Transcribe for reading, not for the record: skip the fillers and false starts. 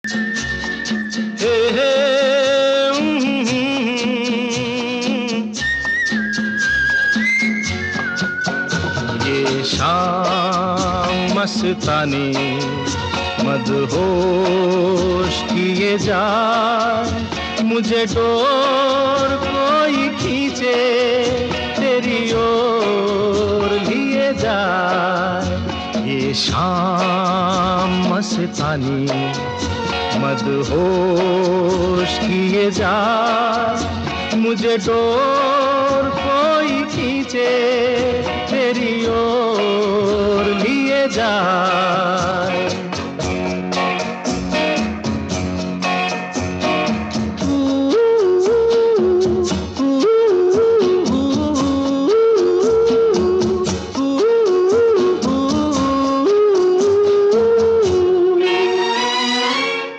हे हे ये शाम मस्तानी मदहोश किए जा, मुझे डोर कोई खींचे तेरी ओर लिए जा। ये शाम मस्तानी मदहोश किए जा, मुझे डोर कोई खींचे तेरी ओर लिए जा।